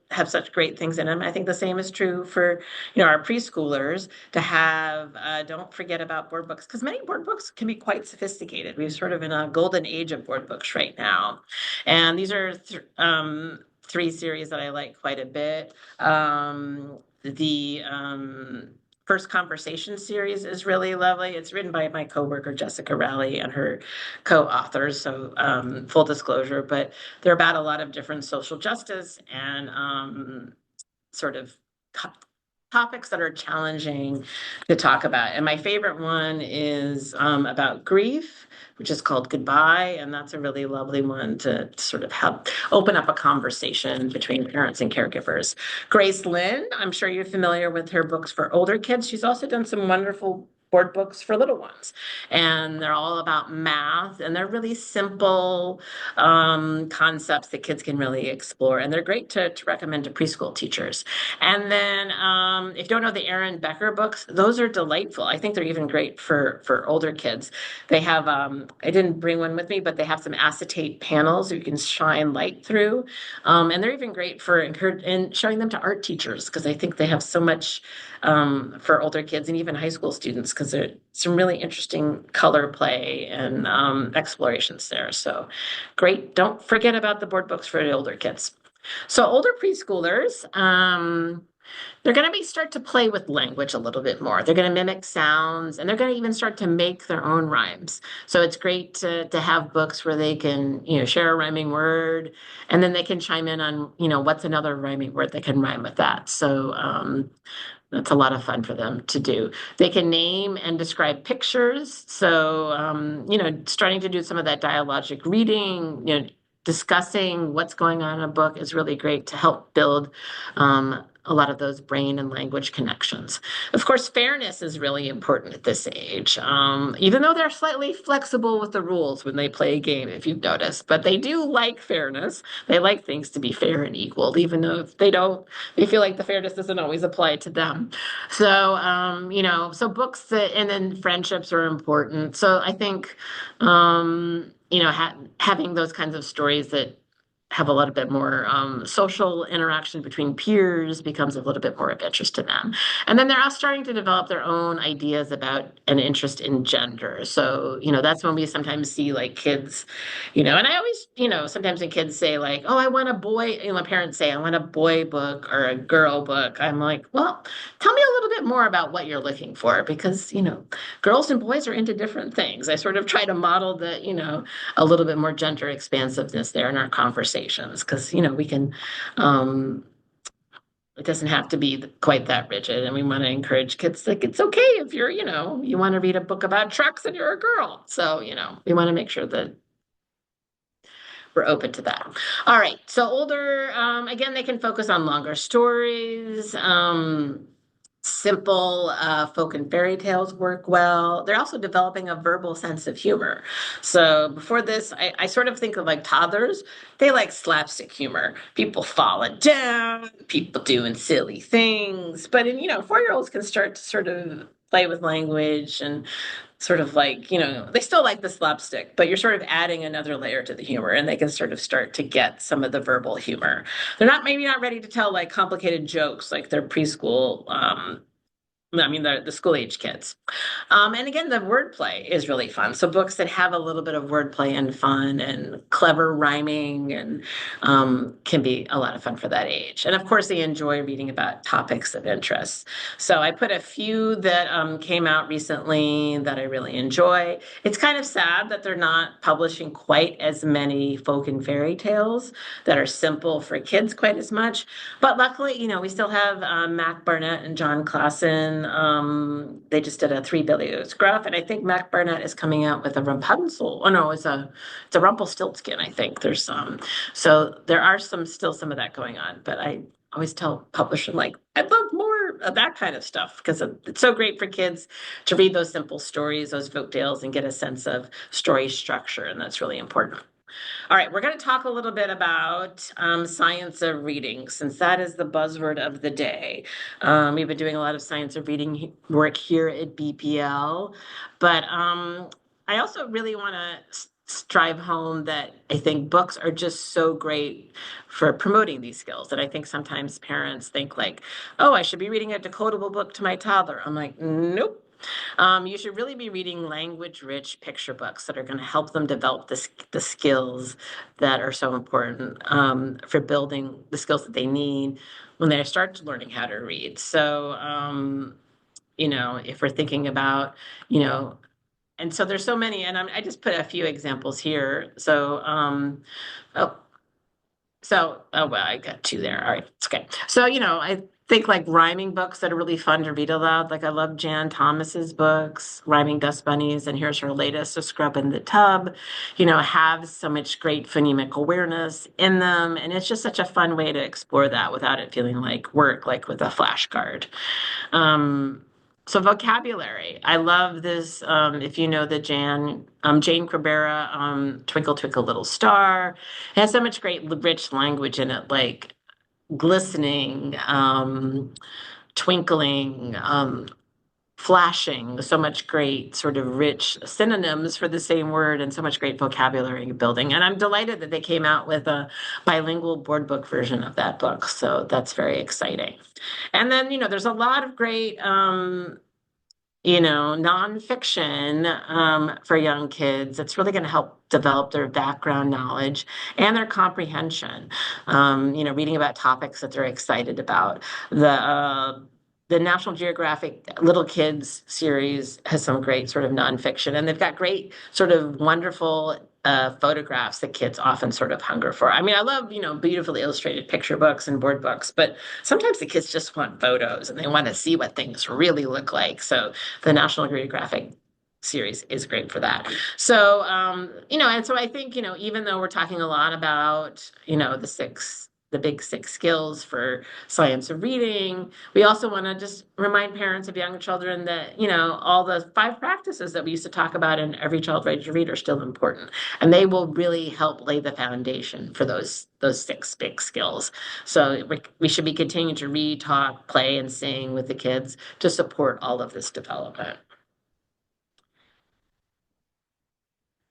Speaker 2: have such great things in them. I think the same is true for, our preschoolers to have, don't forget about board books because many board books can be quite sophisticated. We're sort of in a golden age of board books right now. And these are 3 series that I like quite a bit. The First Conversation series is really lovely. It's written by my coworker Jessica Rowley and her co-authors. So full disclosure, but they're about a lot of different social justice and sort of to- topics that are challenging to talk about. And my favorite one is about grief, which is called Goodbye. And that's a really lovely one to sort of help open up a conversation between parents and caregivers. Grace Lynn, I'm sure you're familiar with her books for older kids. She's also done some wonderful board books for little ones. And they're all about math and they're really simple concepts that kids can really explore. And they're great to recommend to preschool teachers. And then if you don't know the Aaron Becker books, those are delightful. I think they're even great for older kids. They have I didn't bring one with me, but they have some acetate panels you can shine light through. And they're even great for and showing them to art teachers because I think they have so much for older kids and even high school students because there's some really interesting color play and explorations there. So great. Don't forget about the board books for the older kids. So older preschoolers, they're going to be start to play with language a little bit more. They're going to mimic sounds and they're going to even start to make their own rhymes. So it's great to have books where they can, share a rhyming word and then they can chime in on, what's another rhyming word that can rhyme with that. So that's a lot of fun for them to do. They can name and describe pictures. So, starting to do some of that dialogic reading, discussing what's going on in a book is really great to help build a lot of those brain and language connections. Of course, fairness is really important at this age, even though they're slightly flexible with the rules when they play a game, if you've noticed, but they do like fairness. They like things to be fair and equal, even though if they don't, they feel like the fairness doesn't always apply to them. So, so books that, and then friendships are important. So I think, having those kinds of stories that have a little bit more social interaction between peers becomes a little bit more of interest to them. And then they're all starting to develop their own ideas about an interest in gender. So, that's when we sometimes see like kids, and I always, sometimes when kids say like, oh, I want a boy, my parents say, I want a boy book or a girl book. I'm like, well, tell me a little bit more about what you're looking for because, girls and boys are into different things. I sort of try to model that, a little bit more gender expansiveness there in our conversations because we can it doesn't have to be quite that rigid and we want to encourage kids like it's okay if you're you want to read a book about trucks and you're a girl so we want to make sure that we're open to that. All right. So older, again, they can focus on longer stories. Simple folk and fairy tales work well. They're also developing a verbal sense of humor. So before this, I sort of think of like toddlers. They like slapstick humor. People falling down, people doing silly things. But in 4-year-olds can start to sort of play with language and sort of like, they still like the slapstick, but you're sort of adding another layer to the humor and they can sort of start to get some of the verbal humor. They're not maybe not ready to tell like complicated jokes like their preschool the school age kids. And again, the wordplay is really fun. So books that have a little bit of wordplay and fun and clever rhyming and can be a lot of fun for that age. And of course, they enjoy reading about topics of interest. So I put a few that came out recently that I really enjoy. It's kind of sad that they're not publishing quite as many folk and fairy tales that are simple for kids quite as much. But luckily, we still have Mac Barnett and John Klassen. They just did a Three Billios graph, and I think Mac Barnett is coming out with a Rapunzel. Oh no, it's a Rumpelstiltskin. I think there's so there are some of that going on. But I always tell publishers like I'd love more of that kind of stuff because it's so great for kids to read those simple stories, those folk tales, and get a sense of story structure, and that's really important. All right, we're going to talk a little bit about science of reading, since that is the buzzword of the day. We've been doing a lot of science of reading work here at BPL, but I also really want to drive home that I think books are just so great for promoting these skills. And I think sometimes parents think like, oh, I should be reading a decodable book to my toddler. I'm like, nope. You should really be reading language-rich picture books that are going to help them develop the skills that are so important for building the skills that they need when they start learning how to read. So, if we're thinking about, you know, and so there's so many, and I just put a few examples here. Oh, oh well, I got two there. All right, it's okay. So, I think like rhyming books that are really fun to read aloud. Like I love Jan Thomas's books, Rhyming Dust Bunnies, and here's her latest, A Scrub in the Tub. Have so much great phonemic awareness in them, and it's just such a fun way to explore that without it feeling like work, like with a flashcard. So vocabulary. I love this. If you know the Jane Cabrera, Twinkle Twinkle Little Star. It has so much great, rich language in it, like glistening, twinkling, flashing. So much great, sort of rich synonyms for the same word, and so much great vocabulary building. And I'm delighted that they came out with a bilingual board book version of that book. So that's very exciting. And then, there's a lot of great nonfiction for young kids. It's really going to help develop their background knowledge and their comprehension. Reading about topics that they're excited about. The National Geographic Little Kids series has some great sort of nonfiction, and they've got great sort of wonderful photographs that kids often sort of hunger for. I mean, I love, beautifully illustrated picture books and board books, but sometimes the kids just want photos and they want to see what things really look like. So the National Geographic series is great for that. So, and so I think, even though we're talking a lot about, the big six skills for science of reading, we also want to just remind parents of young children that, all the five practices that we used to talk about in Every Child Ready to Read are still important. And they will really help lay the foundation for those six big skills. So we should be continuing to read, talk, play, and sing with the kids to support all of this development.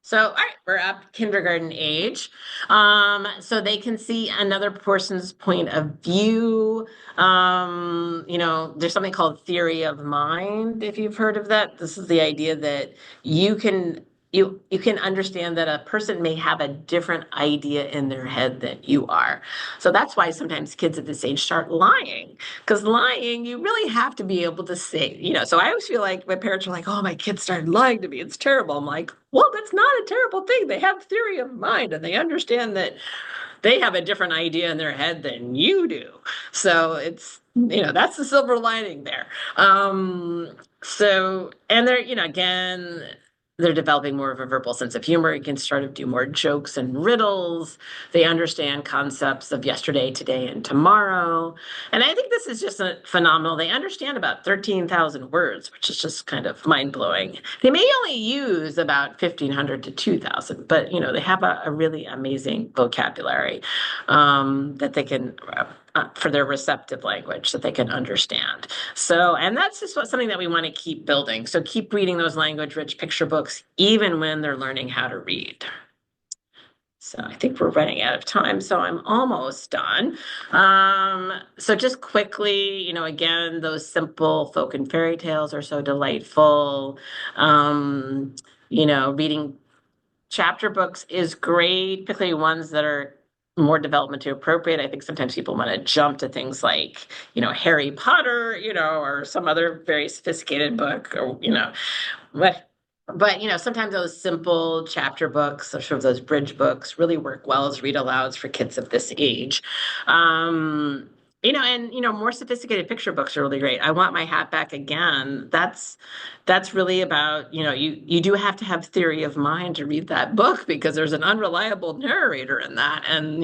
Speaker 2: So, all right, we're up kindergarten age. So they can see another person's point of view. There's something called theory of mind, if you've heard of that. This is the idea that you can you can understand that a person may have a different idea in their head than you are. So that's why sometimes kids at this age start lying. Because lying, you really have to be able to say, so I always feel like my parents are like, oh, my kid started lying to me. It's terrible. I'm like, well, that's not a terrible thing. They have theory of mind and they understand that they have a different idea in their head than you do. So that's the silver lining there. And they're, again, they're developing more of a verbal sense of humor. You can start to do more jokes and riddles. They understand concepts of yesterday, today, and tomorrow. And I think this is just phenomenal. They understand about 13,000 words, which is just kind of mind blowing. They may only use about 1,500 to 2,000, but they have a really amazing vocabulary that they can for their receptive language that they can understand. So, and that's just something that we want to keep building. So keep reading those language-rich picture books, even when they're learning how to read. So I think we're running out of time, so I'm almost done. So just quickly, again, those simple folk and fairy tales are so delightful. Reading chapter books is great, particularly ones that are more developmentally appropriate. I think sometimes people want to jump to things like, Harry Potter, or some other very sophisticated book, or, but sometimes those simple chapter books, or sort of those bridge books, really work well as read alouds for kids of this age. And more sophisticated picture books are really great. I Want My Hat Back Again. That's really about, you do have to have theory of mind to read that book because there's an unreliable narrator in that. And,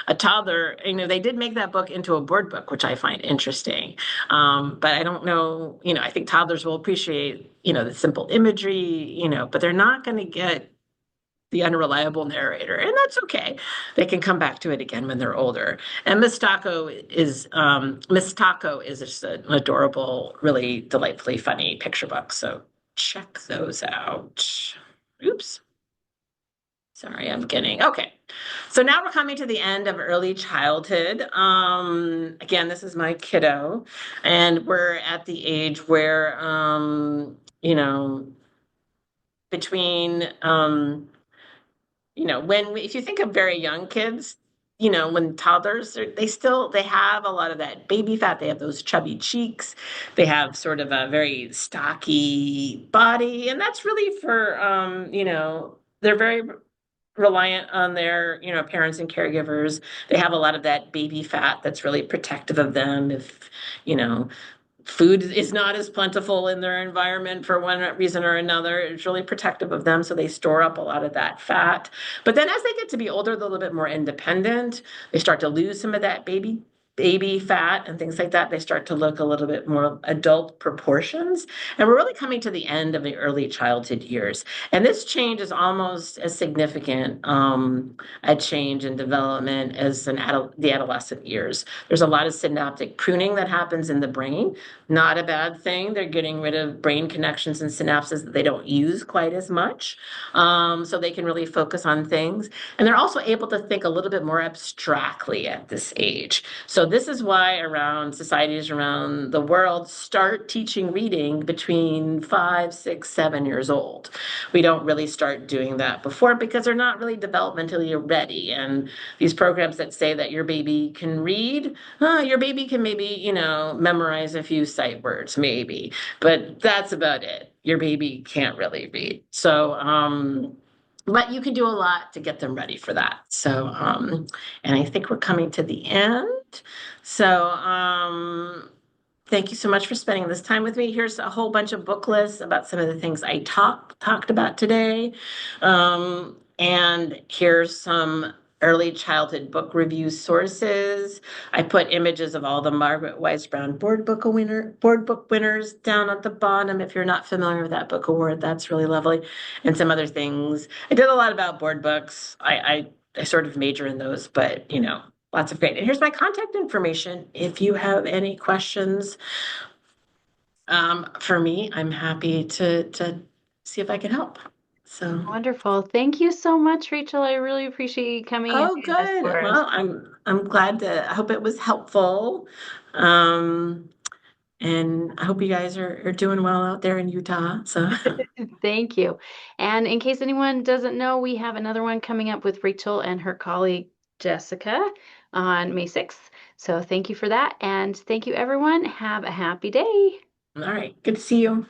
Speaker 2: a toddler, they did make that book into a board book, which I find interesting. But I don't know, I think toddlers will appreciate, the simple imagery, but they're not going to get the unreliable narrator, and that's okay. They can come back to it again when they're older. And Miss Taco is just an adorable, really delightfully funny picture book. So check those out. Oops. Sorry, I'm getting okay. So now we're coming to the end of early childhood. Again, this is my kiddo, and we're at the age where between when if you think of very young kids, when toddlers they have a lot of that baby fat. They have those chubby cheeks. They have sort of a very stocky body, and that's really for they're very reliant on their parents and caregivers. They have a lot of that baby fat that's really protective of them if you know food is not as plentiful in their environment for one reason or another. It's really protective of them, so they store up a lot of that fat. But then as they get to be older, they're a little bit more independent. They start to lose some of that baby fat and things like that. They start to look a little bit more adult proportions. And we're really coming to the end of the early childhood years. And this change is almost as significant a change in development as the adolescent years. There's a lot of synaptic pruning that happens in the brain. Not a bad thing. They're getting rid of brain connections and synapses that they don't use quite as much. So they can really focus on things. And they're also able to think a little bit more abstractly at this age. So this is why around societies around the world start teaching reading between 5, 6, 7 years old. We don't really start doing that before because they're not really developmentally ready. And these programs that say that your baby can read, your baby can maybe, memorize a few sight words, maybe, but that's about it. Your baby can't really read. But you can do a lot to get them ready for that. And I think we're coming to the end. Thank you so much for spending this time with me. Here's a whole bunch of book lists about some of the things I talked about today. And here's some early childhood book review sources. I put images of all the Margaret Wise Brown board book winners down at the bottom. If you're not familiar with that book award, that's really lovely. And some other things. I did a lot about board books. I sort of major in those, but lots of great. And here's my contact information. If you have any questions for me, I'm happy to see if I can help. So,
Speaker 1: Wonderful. Thank you so much, Rachel. I really appreciate you coming and
Speaker 2: oh,
Speaker 1: doing this
Speaker 2: good.
Speaker 1: for us.
Speaker 2: Well, I'm glad I hope it was helpful. Um, and I hope you guys are doing well out there in Utah. So,
Speaker 1: Thank you. And in case anyone doesn't know, we have another one coming up with Rachel and her colleague Jessica on May 6th. So thank you for that. And thank you, everyone. Have a happy day.
Speaker 2: all right. Good to see you.